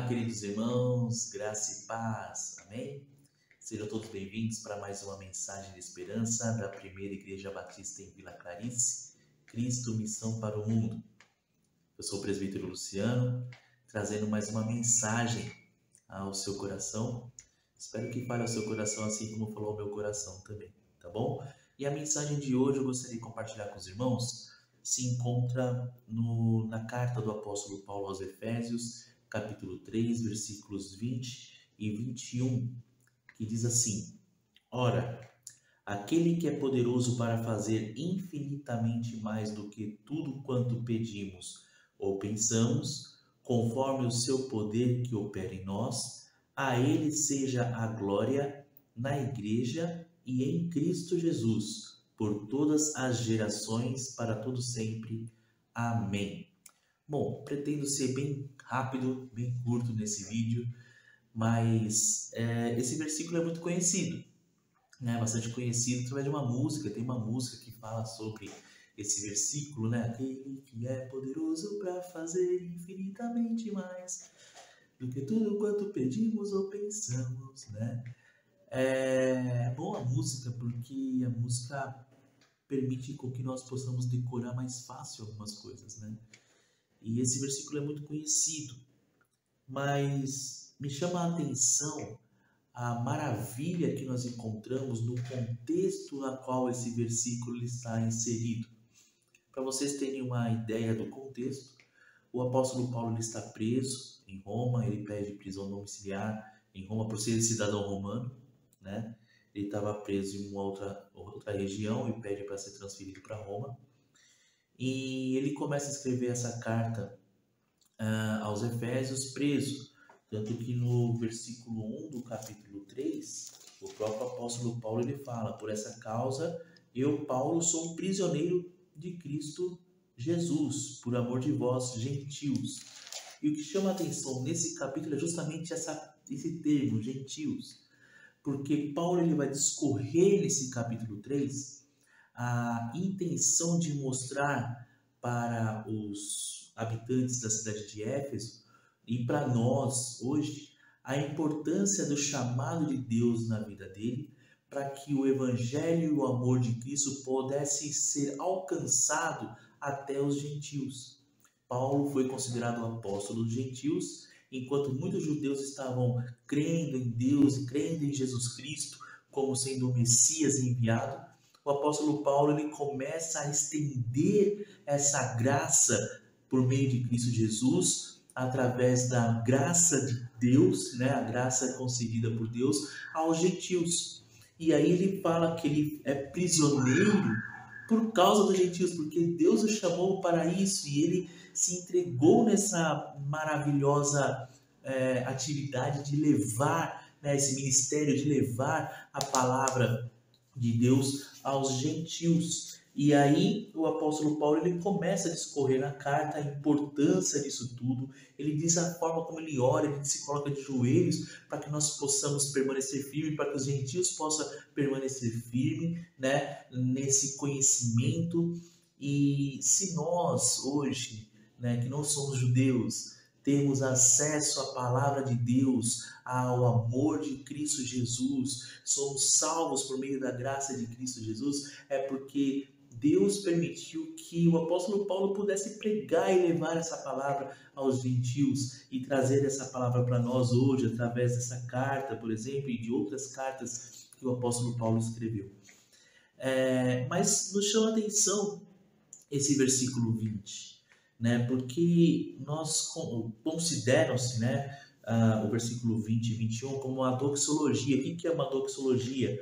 queridos irmãos, graça e paz, amém? Sejam todos bem-vindos para mais uma mensagem de esperança da Primeira Igreja Batista em Vila Clarice, Cristo Missão para o Mundo. Eu sou o presbítero Luciano, trazendo mais uma mensagem ao seu coração. Espero que fale ao seu coração assim como falou ao meu coração também, tá bom? E a mensagem de hoje eu gostaria de compartilhar com os irmãos, se encontra na carta do apóstolo Paulo aos Efésios, capítulo 3, versículos 20 e 21, que diz assim: Ora, aquele que é poderoso para fazer infinitamente mais do que tudo quanto pedimos ou pensamos, conforme o seu poder que opera em nós, a ele seja a glória na Igreja e em Cristo Jesus, por todas as gerações, para todo sempre. Amém. Bom, pretendo ser bem rápido, bem curto nesse vídeo, mas esse versículo é muito conhecido, né? Bastante conhecido através de uma música. Tem uma música que fala sobre esse versículo, né? Aquele que é poderoso para fazer infinitamente mais do que tudo quanto pedimos ou pensamos, né? É boa a música porque a música permite com que nós possamos decorar mais fácil algumas coisas, né? E esse versículo é muito conhecido, mas me chama a atenção a maravilha que nós encontramos no contexto na qual esse versículo está inserido. Para vocês terem uma ideia do contexto, o apóstolo Paulo ele está preso em Roma, ele pede prisão domiciliar em Roma por ser cidadão romano, né? Ele estava preso em uma outra região e pede para ser transferido para Roma. E ele começa a escrever essa carta aos Efésios preso. Tanto que no versículo 1 do capítulo 3, o próprio apóstolo Paulo ele fala: por essa causa, eu, Paulo, sou um prisioneiro de Cristo Jesus, por amor de vós, gentios. E o que chama a atenção nesse capítulo é justamente esse termo, gentios. Porque Paulo ele vai discorrer nesse capítulo 3 a intenção de mostrar para os habitantes da cidade de Éfeso e para nós hoje a importância do chamado de Deus na vida dele, para que o evangelho e o amor de Cristo pudesse ser alcançado até os gentios. Paulo foi considerado o apóstolo dos gentios, enquanto muitos judeus estavam crendo em Deus e crendo em Jesus Cristo como sendo o Messias enviado. O apóstolo Paulo ele começa a estender essa graça por meio de Cristo Jesus, através da graça de Deus, né, a graça concedida por Deus aos gentios. E aí ele fala que ele é prisioneiro por causa dos gentios, porque Deus o chamou para isso e ele se entregou nessa maravilhosa atividade de levar, né, esse ministério de levar a palavra de Deus aos gentios. E aí o apóstolo Paulo ele começa a discorrer na carta a importância disso tudo. Ele diz a forma como ele ora, ele se coloca de joelhos para que nós possamos permanecer firme, para que os gentios possam permanecer firme, né, nesse conhecimento. E se nós hoje, né, que não somos judeus, temos acesso à palavra de Deus, ao amor de Cristo Jesus, somos salvos por meio da graça de Cristo Jesus, é porque Deus permitiu que o apóstolo Paulo pudesse pregar e levar essa palavra aos gentios e trazer essa palavra para nós hoje, através dessa carta, por exemplo, e de outras cartas que o apóstolo Paulo escreveu. Mas nos chama a atenção esse versículo 20, né? Porque nós consideram-se, né, o versículo 20 e 21 como uma doxologia. O que é uma doxologia?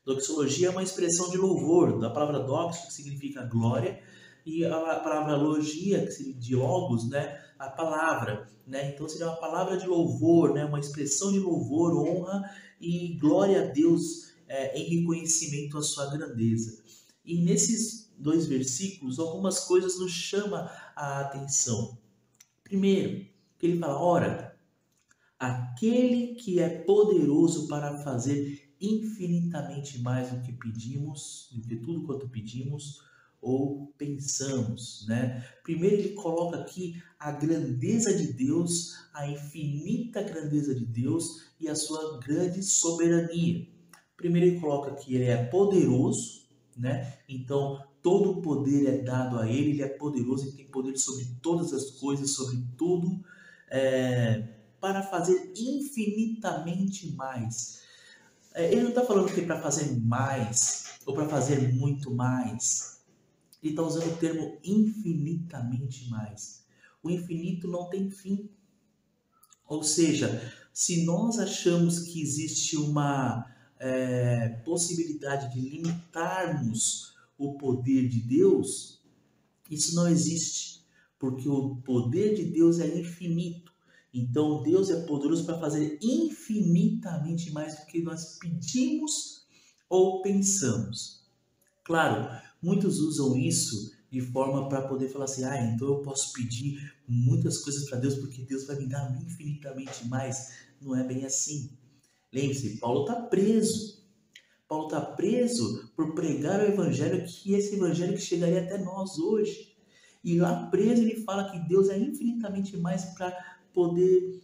Doxologia é uma expressão de louvor, da palavra dox, que significa glória, e a palavra logia, que seria de logos, né, a palavra, né? Então seria uma palavra de louvor, né, uma expressão de louvor, honra e glória a Deus em reconhecimento à sua grandeza. E nesses dois versículos, algumas coisas nos chamam a atenção. Primeiro, que ele fala: ora, aquele que é poderoso para fazer infinitamente mais do que pedimos, do que tudo quanto pedimos ou pensamos, né? Primeiro ele coloca aqui a grandeza de Deus, a infinita grandeza de Deus e a sua grande soberania. Primeiro ele coloca que ele é poderoso, né? Então todo o poder é dado a ele, ele é poderoso, ele tem poder sobre todas as coisas, sobre tudo, para fazer infinitamente mais. Ele não está falando que é para fazer mais ou para fazer muito mais. Ele está usando o termo infinitamente mais. O infinito não tem fim. Ou seja, se nós achamos que existe uma possibilidade de limitarmos o poder de Deus, isso não existe, porque o poder de Deus é infinito. Então Deus é poderoso para fazer infinitamente mais do que nós pedimos ou pensamos. Claro, muitos usam isso de forma para poder falar assim, então eu posso pedir muitas coisas para Deus porque Deus vai me dar infinitamente mais. Não é bem assim. Lembre-se, Paulo está preso. Paulo está preso por pregar o evangelho, que esse evangelho que chegaria até nós hoje. E lá preso ele fala que Deus é infinitamente mais para poder,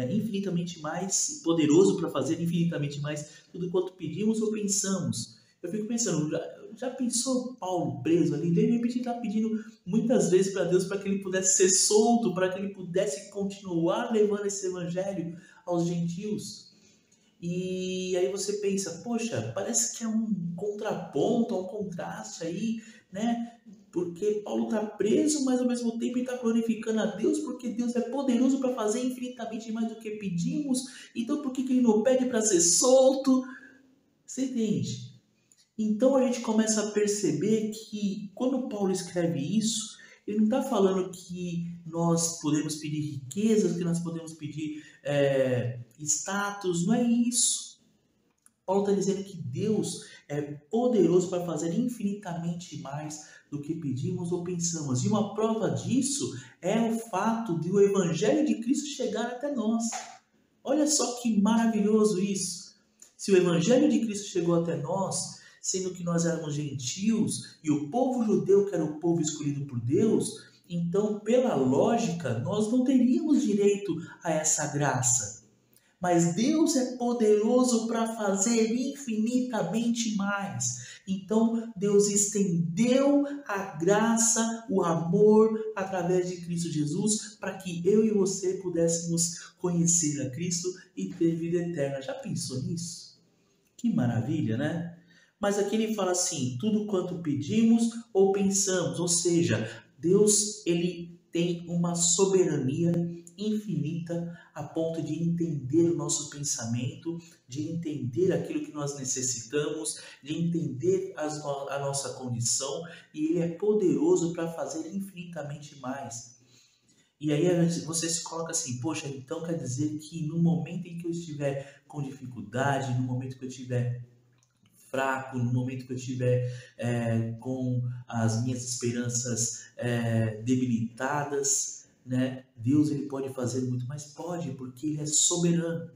infinitamente mais poderoso para fazer infinitamente mais tudo quanto pedimos ou pensamos. Eu fico pensando, já pensou Paulo preso ali? De repente ele está pedindo muitas vezes para Deus para que ele pudesse ser solto, para que ele pudesse continuar levando esse evangelho aos gentios. E aí você pensa, poxa, parece que é um contraponto, um contraste aí, né? Porque Paulo está preso, mas ao mesmo tempo ele está glorificando a Deus, porque Deus é poderoso para fazer infinitamente mais do que pedimos. Então por que ele não pede para ser solto? Você entende? Então a gente começa a perceber que quando Paulo escreve isso, ele não está falando que nós podemos pedir riquezas, que nós podemos pedir status, não é isso. Paulo está dizendo que Deus é poderoso para fazer infinitamente mais do que pedimos ou pensamos. E uma prova disso é o fato de o Evangelho de Cristo chegar até nós. Olha só que maravilhoso isso. Se o Evangelho de Cristo chegou até nós, sendo que nós éramos gentios e o povo judeu que era o povo escolhido por Deus, então, pela lógica, nós não teríamos direito a essa graça. Mas Deus é poderoso para fazer infinitamente mais. Então, Deus estendeu a graça, o amor, através de Cristo Jesus, para que eu e você pudéssemos conhecer a Cristo e ter vida eterna. Já pensou nisso? Que maravilha, né? Mas aqui ele fala assim, tudo quanto pedimos ou pensamos, ou seja, Deus ele tem uma soberania infinita a ponto de entender o nosso pensamento, de entender aquilo que nós necessitamos, de entender a nossa condição, e ele é poderoso para fazer infinitamente mais. E aí você se coloca assim, poxa, então quer dizer que no momento em que eu estiver com dificuldade, no momento que eu estiver fraco, no momento que eu estiver com as minhas esperanças debilitadas, né? Deus ele pode fazer muito mais? Pode, porque ele é soberano.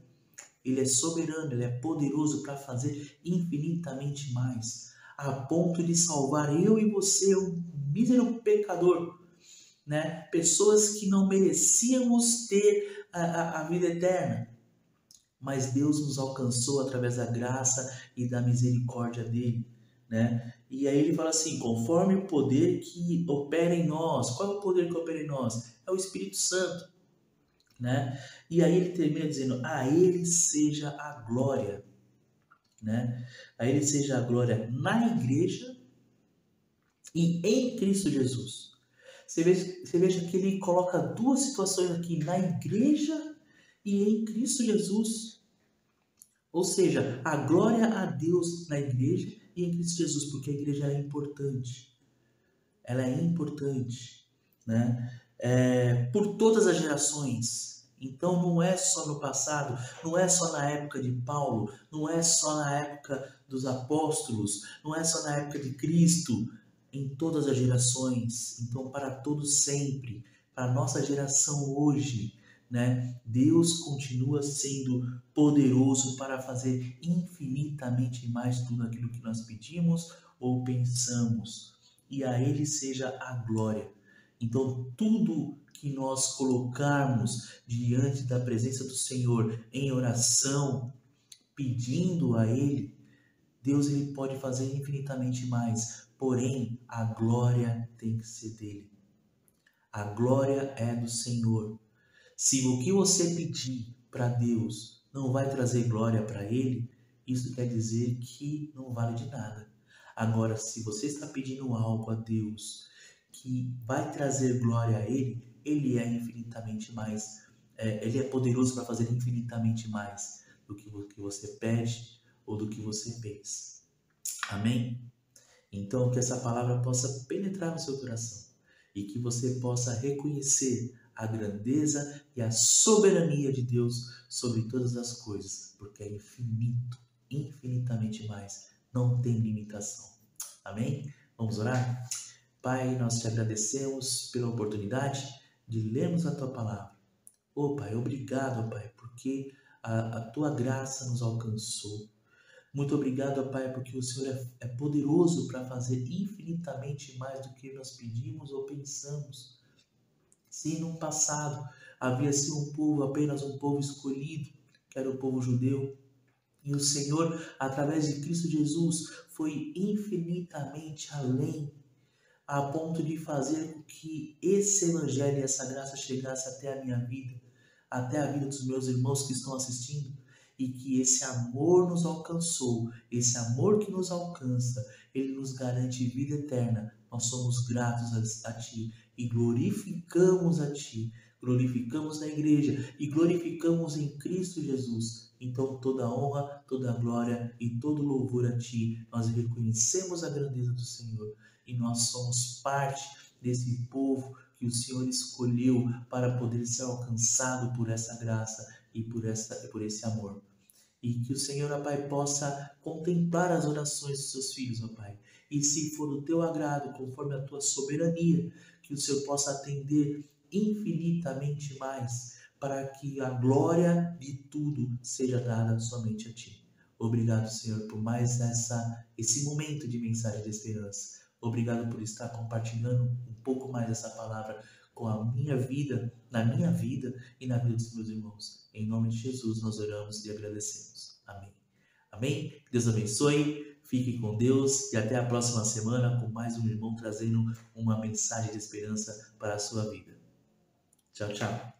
Ele é soberano, ele é poderoso para fazer infinitamente mais, a ponto de salvar eu e você, um mísero pecador, né? Pessoas que não merecíamos ter a vida eterna. Mas Deus nos alcançou através da graça e da misericórdia dele, né? E aí ele fala assim, conforme o poder que opera em nós. Qual é o poder que opera em nós? É o Espírito Santo, né? E aí ele termina dizendo, a ele seja a glória, né? A ele seja a glória na igreja e em Cristo Jesus. Você veja que ele coloca duas situações aqui, na igreja e em Cristo Jesus. Ou seja, a glória a Deus na igreja e em Cristo Jesus, porque a igreja é importante. Ela é importante, né? Por todas as gerações. Então não é só no passado, não é só na época de Paulo, não é só na época dos apóstolos, não é só na época de Cristo, em todas as gerações. Então para todos sempre, para a nossa geração hoje, né? Deus continua sendo poderoso para fazer infinitamente mais tudo aquilo que nós pedimos ou pensamos, e a Ele seja a glória. Então, tudo que nós colocarmos diante da presença do Senhor em oração, pedindo a Ele, Deus ele pode fazer infinitamente mais, porém a glória tem que ser dele. A glória é do Senhor. Se o que você pedir para Deus não vai trazer glória para Ele, isso quer dizer que não vale de nada. Agora, se você está pedindo algo a Deus que vai trazer glória a Ele, Ele é infinitamente mais, Ele é poderoso para fazer infinitamente mais do que você pede ou do que você pensa. Amém? Então, que essa palavra possa penetrar no seu coração e que você possa reconhecer a grandeza e a soberania de Deus sobre todas as coisas, porque é infinito, infinitamente mais, não tem limitação. Amém? Vamos orar? Pai, nós te agradecemos pela oportunidade de lermos a tua palavra. Pai, obrigado, Pai, porque a tua graça nos alcançou. Muito obrigado, Pai, porque o Senhor é poderoso para fazer infinitamente mais do que nós pedimos ou pensamos. Se no passado havia sido um povo, apenas um povo escolhido, que era o povo judeu, e o Senhor, através de Cristo Jesus, foi infinitamente além, a ponto de fazer com que esse evangelho e essa graça chegasse até a minha vida, até a vida dos meus irmãos que estão assistindo, e que esse amor nos alcançou, esse amor que nos alcança, ele nos garante vida eterna. Nós somos gratos a Ti e glorificamos a Ti, glorificamos na igreja e glorificamos em Cristo Jesus. Então toda honra, toda glória e todo louvor a Ti. Nós reconhecemos a grandeza do Senhor e nós somos parte desse povo que o Senhor escolheu para poder ser alcançado por essa graça e por esse amor. E que o Senhor, ó Pai, possa contemplar as orações dos seus filhos, ó Pai. E se for do teu agrado, conforme a tua soberania, que o Senhor possa atender infinitamente mais, para que a glória de tudo seja dada somente a Ti. Obrigado, Senhor, por mais esse momento de mensagem de esperança. Obrigado por estar compartilhando um pouco mais dessa palavra com a minha vida, na minha vida e na vida dos meus irmãos. Em nome de Jesus nós oramos e agradecemos. Amém. Amém? Deus abençoe, fique com Deus e até a próxima semana com mais um irmão trazendo uma mensagem de esperança para a sua vida. Tchau, tchau.